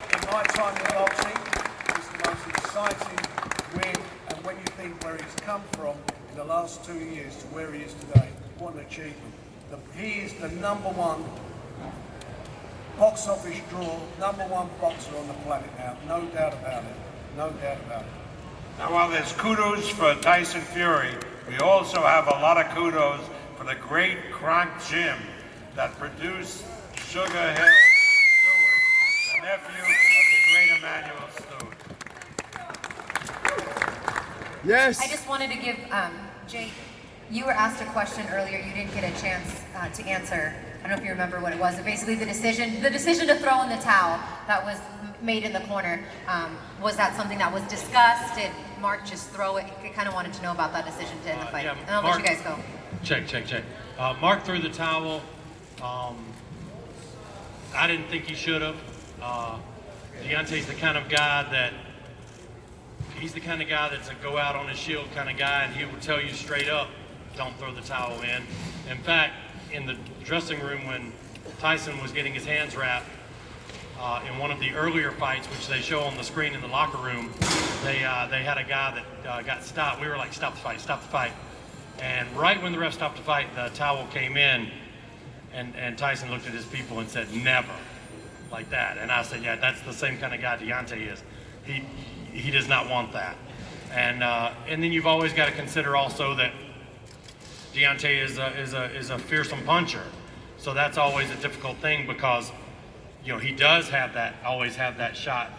In my time in boxing, it's the most exciting win, and when you think where he's come from in the last 2 years to where he is today, what an achievement. He is the #1 box office draw, #1 boxer on the planet now, no doubt about it, no doubt about it. Now, while there's kudos for Tyson Fury, we also have a lot of kudos for the great Kronk Jim that produced Sugar Hill Stewart, the nephew of the great Emmanuel Stewart. Yes. I just wanted to give, Jay, you were asked a question earlier you didn't get a chance to answer. I don't know if you remember what it was. But basically the decision to throw in the towel that was made in the corner, was that something that was discussed? Did Mark just throw it? I kind of wanted to know about that decision to end the fight. Yeah, and I'll let you guys go. Check. Mark threw the towel. I didn't think he should have. Deontay's the kind of guy he's the kind of guy that's a go out on his shield kind of guy, and he will tell you straight up, don't throw the towel in. In fact, in the dressing room when Tyson was getting his hands wrapped, in one of the earlier fights, which they show on the screen in the locker room, they had a guy that got stopped. We were like, stop the fight. And right when the ref stopped the fight, the towel came in, and Tyson looked at his people and said, never, like that. And I said, yeah, that's the same kind of guy Deontay is. He does not want that. And then you've always got to consider also that Deontay is a fearsome puncher. So that's always a difficult thing because, you know, he does always have that shot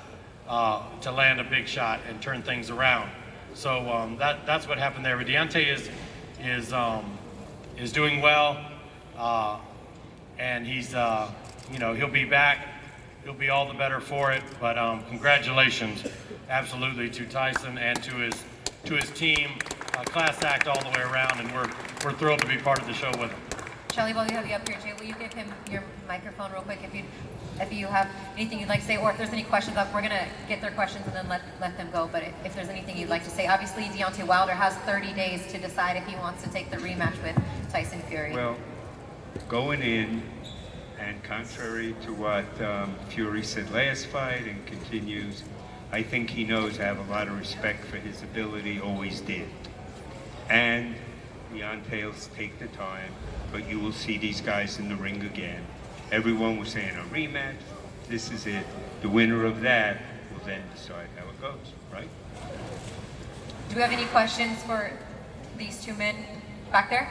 to land a big shot and turn things around. So that's what happened there. But Deontay is doing well, and he's he'll be back. He'll be all the better for it. But congratulations, absolutely, to Tyson and to his team. Class act all the way around, and we're thrilled to be part of the show with him. Shelly, while we have you up here, Jay, will you give him your microphone real quick if you have anything you'd like to say, or if there's any questions up, we're gonna get their questions and then let them go. But if there's anything you'd like to say, obviously Deontay Wilder has 30 days to decide if he wants to take the rematch with Tyson Fury. Well, going in, and contrary to what Fury said last fight and continues, I think he knows I have a lot of respect for his ability, always did. And Deontay will take the time, but you will see these guys in the ring again. Everyone was saying a rematch. This is it. The winner of that will then decide how it goes, right? Do we have any questions for these two men back there?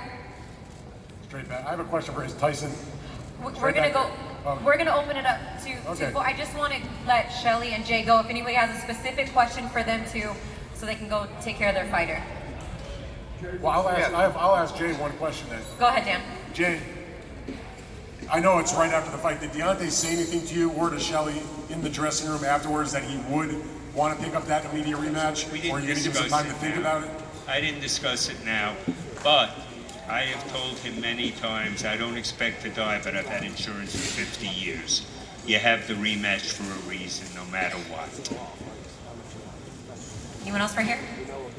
Straight back. I have a question for Tyson. We're gonna go. We're gonna open it up to. I just want to let Shelly and Jay go. If anybody has a specific question for them too, so they can go take care of their fighter. Well, I'll ask Jay one question then. Go ahead, Dan. Jay, I know it's right after the fight. Did Deontay say anything to you or to Shelly in the dressing room afterwards that he would want to pick up that immediate rematch? Or are you going to give him some time to think about it? I didn't discuss it now, but I have told him many times I don't expect to die, but I've had insurance for 50 years. You have the rematch for a reason, no matter what. Anyone else right here?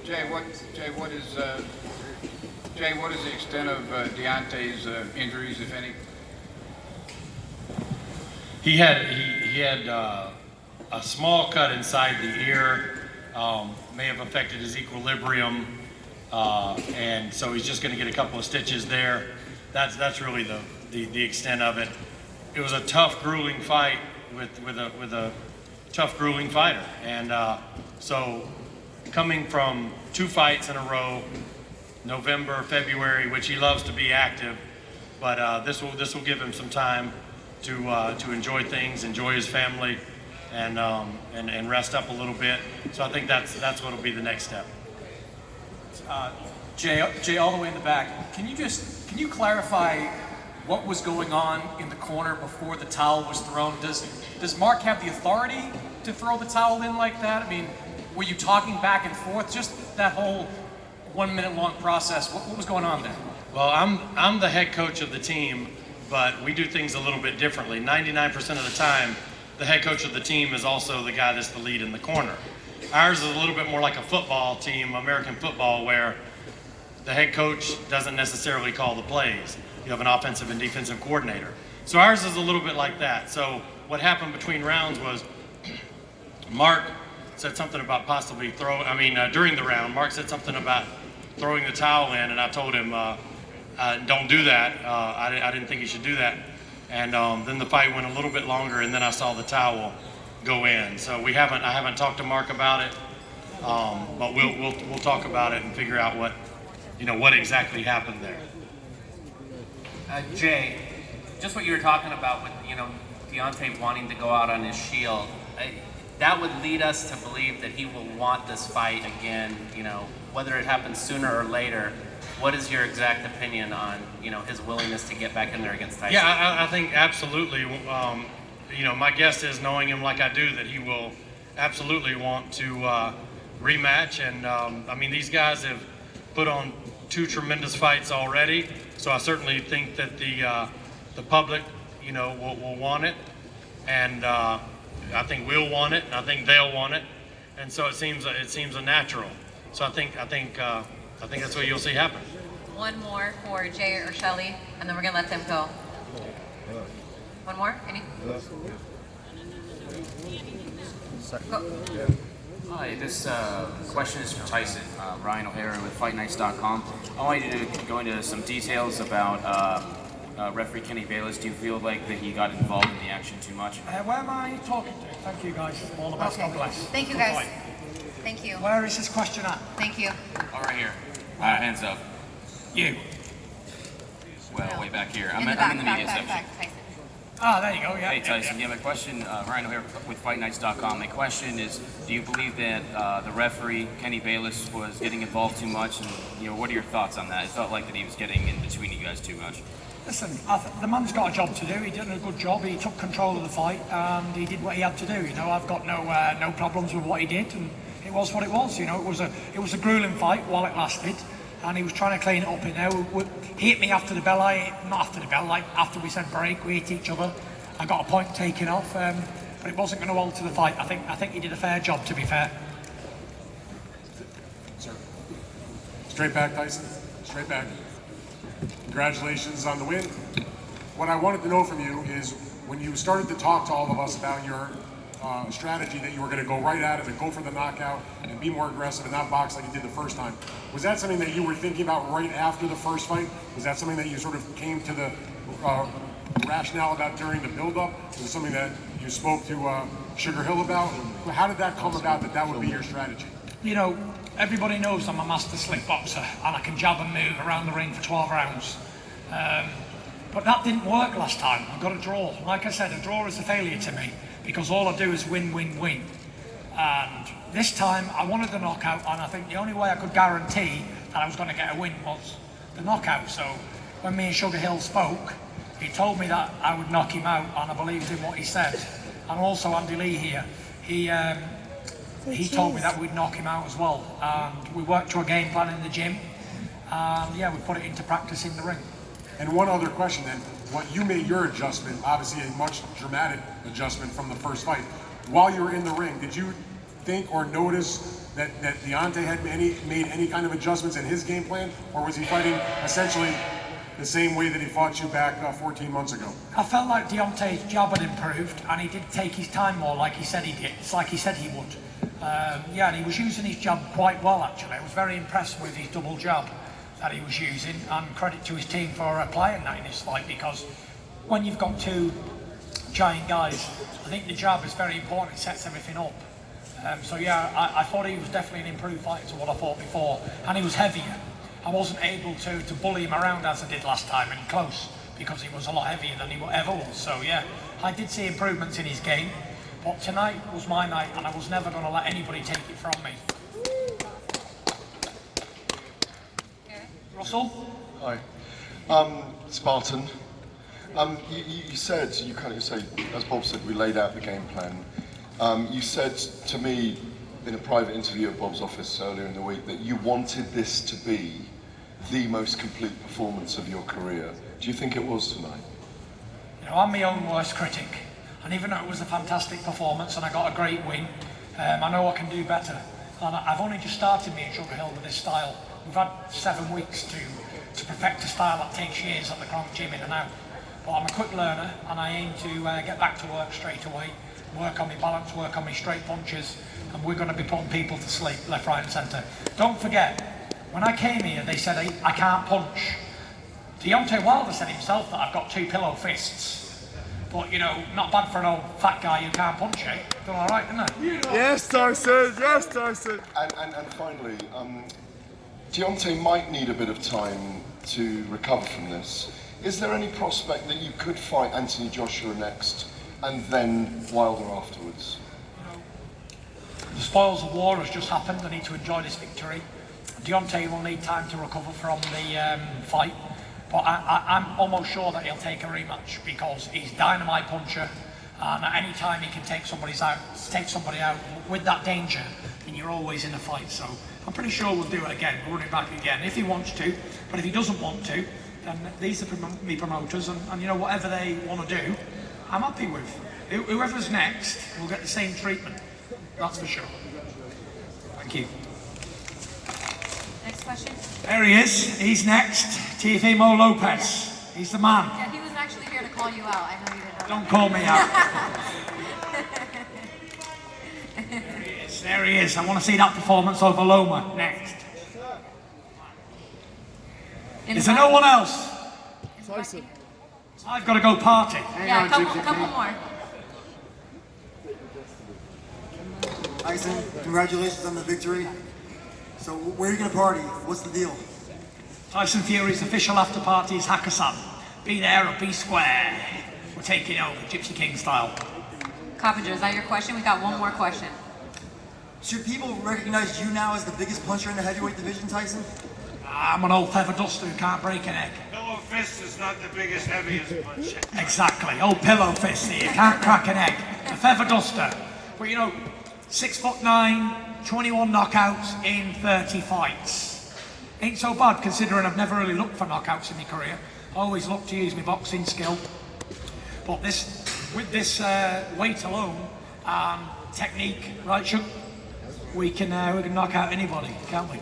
Jay, what is the extent of Deontay's injuries, if any? He had a small cut inside the ear, may have affected his equilibrium, and so he's just going to get a couple of stitches there. That's really the extent of it. It was a tough, grueling fight with a tough, grueling fighter, and so coming from 2 fights in a row, November, February, which he loves to be active, but this will give him some time to enjoy things, enjoy his family, and rest up a little bit. So I think that's what will be the next step. Jay, all the way in the back. Can you clarify what was going on in the corner before the towel was thrown? Does Mark have the authority to throw the towel in like that? I mean, were you talking back and forth? Just that whole 1 minute long process. What was going on there? Well, I'm the head coach of the team, but we do things a little bit differently. 99% of the time, the head coach of the team is also the guy that's the lead in the corner. Ours is a little bit more like a football team, American football, where the head coach doesn't necessarily call the plays. You have an offensive and defensive coordinator. So ours is a little bit like that. So what happened between rounds was Mark said something about possibly during the round, Mark said something about throwing the towel in, and I told him, don't do that. I didn't think he should do that. And then the fight went a little bit longer, and then I saw the towel go in. So I haven't talked to Mark about it, but we'll talk about it and figure out what exactly happened there. Jay, just what you were talking about with Deontay wanting to go out on his shield, that would lead us to believe that he will want this fight again. Whether it happens sooner or later. What is your exact opinion on his willingness to get back in there against Tyson? Yeah, I think absolutely. My guess is, knowing him like I do, that he will absolutely want to rematch. And these guys have put on 2 tremendous fights already. So I certainly think that the public, will want it, and I think we'll want it, and I think they'll want it, and so it seems a natural. So I think that's what you'll see happen. One more for Jay or Shelly, and then we're gonna let them go. One more? Any? Go. Hi, this question is for Tyson. Ryan O'Hara with FightNights.com. I want you to go into some details about referee Kenny Bayless. Do you feel like that he got involved in the action too much? Where am I talking to? Thank you guys. All the best. God bless. Thank you guys. Thank you. Where is this question at? Thank you. Oh, right here. Hands up. You. Well, way back here. I'm In the back, in the media section. Tyson. Ah, there you go. Yeah. Hey, Tyson. Yeah, my question, Ryan O'Hara with FightNights.com. My question is, do you believe that the referee, Kenny Bayless, was getting involved too much? And, what are your thoughts on that? It felt like that he was getting in between you guys too much. Listen, the man's got a job to do. He did a good job. He took control of the fight and he did what he had to do. I've got no problems with what he did, and it was what it was. It was a grueling fight while it lasted, and he was trying to clean it up in there. He hit me after the bell. Not after the bell, like after we said break, we hit each other. I got a point taken off, but it wasn't going to alter the fight. I think he did a fair job, to be fair. Sir. Straight back, Tyson. Straight back. Congratulations on the win. What I wanted to know from you is, when you started to talk to all of us about your strategy, that you were going to go right at it and go for the knockout and be more aggressive and not box like you did the first time, was that something that you were thinking about right after the first fight? Was that something that you sort of came to the rationale about during the build-up? Was it something that you spoke to Sugar Hill about? How did that come about that would be your strategy? Everybody knows I'm a master slick boxer and I can jab and move around the ring for 12 rounds. But that didn't work last time. I got a draw. Like I said, a draw is a failure to me because all I do is win, win, win. And this time I wanted the knockout, and I think the only way I could guarantee that I was going to get a win was the knockout. So when me and Sugar Hill spoke, he told me that I would knock him out, and I believed in what he said. And also Andy Lee here, he told me that we'd knock him out as well. And we worked to a game plan in the gym, and yeah, we put it into practice in the ring. And one other question then, what you made your adjustment, obviously a much dramatic adjustment from the first fight. While you were in the ring, did you think or notice that Deontay had made any kind of adjustments in his game plan, or was he fighting essentially the same way that he fought you back 14 months ago? I felt like Deontay's jab had improved, and he did take his time more, like he said he did. It's like he said he would. And he was using his jab quite well, actually. I was very impressed with his double jab that he was using, and credit to his team for applying that in his fight, because when you've got 2 giant guys, I think the jab is very important. It sets everything up. I thought he was definitely an improved fighter to what I thought before, and he was heavier. I wasn't able to bully him around as I did last time and close, because he was a lot heavier than he ever was. So yeah, I did see improvements in his game, but tonight was my night, and I was never going to let anybody take it from me. Russell? Hi. Spartan. You said, you kind of say, as Bob said, we laid out the game plan. You said to me in a private interview at Bob's office earlier in the week that you wanted this to be the most complete performance of your career. Do you think it was tonight? I'm my own worst critic. And even though it was a fantastic performance and I got a great win, I know I can do better. And I've only just started me at Sugar Hill with this style. We've had 7 weeks to perfect a style that takes years at the Cronk gym in and out. But I'm a quick learner, and I aim to get back to work straight away work on my balance, work on my straight punches, and we're going to be putting people to sleep, left, right and centre. Don't forget, when I came here, they said I can't punch. Deontay Wilder said himself that I've got 2 pillow fists. But, you know, not bad for an old fat guy who can't punch, eh? Done all right, didn't I? Yes, Tyson. Yes, Tyson. And finally, Deontay might need a bit of time to recover from this. Is there any prospect that you could fight Anthony Joshua next and then Wilder afterwards? The spoils of war has just happened. I need to enjoy this victory. Deontay will need time to recover from the fight, but I'm almost sure that he'll take a rematch because he's dynamite puncher, and at any time he can take somebody out with that danger, and you're always in a fight. So I'm pretty sure we'll do it again, run it back again if he wants to. But if he doesn't want to, then these are me promoters, and you know, whatever they want to do, I'm happy with. Whoever's next will get the same treatment. That's for sure. Thank you. Next question. There he is. He's next. Teofimo Lopez. He's the man. Yeah, he was actually here to call you out. I know you didn't know. Don't call me out. There he is. I want to see that performance over Loma next. Is there no one else? Tyson. I've got to go party. Yeah, a couple more. Tyson, congratulations on the victory. So where are you going to party? What's the deal? Tyson Fury's official after party is Hakkasan. Be there or be square. We're taking over, Gypsy King style. Coppinger, is that your question? We got one more question. Should people recognize you now as the biggest puncher in the heavyweight division, Tyson? I'm an old feather duster who can't break an egg. Pillow fist is not the biggest, heaviest punch. Exactly, old pillow fist here, can't crack an egg. A feather duster. But you know, 6'9", 21 knockouts in 30 fights. Ain't so bad considering I've never really looked for knockouts in my career. I always look to use my boxing skill. But with this weight alone and technique, right, Chuck, we can knock out anybody, can't we?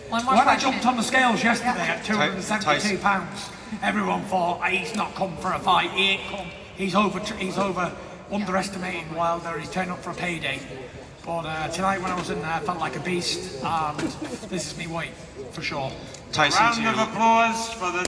One more when question. I jumped on the scales yesterday at 272 pounds, everyone thought he's not come for a fight. He ain't come. He's over underestimating Wilder. He's turned up for a payday. But tonight when I was in there, I felt like a beast, and this is me weight for sure. Round of applause for the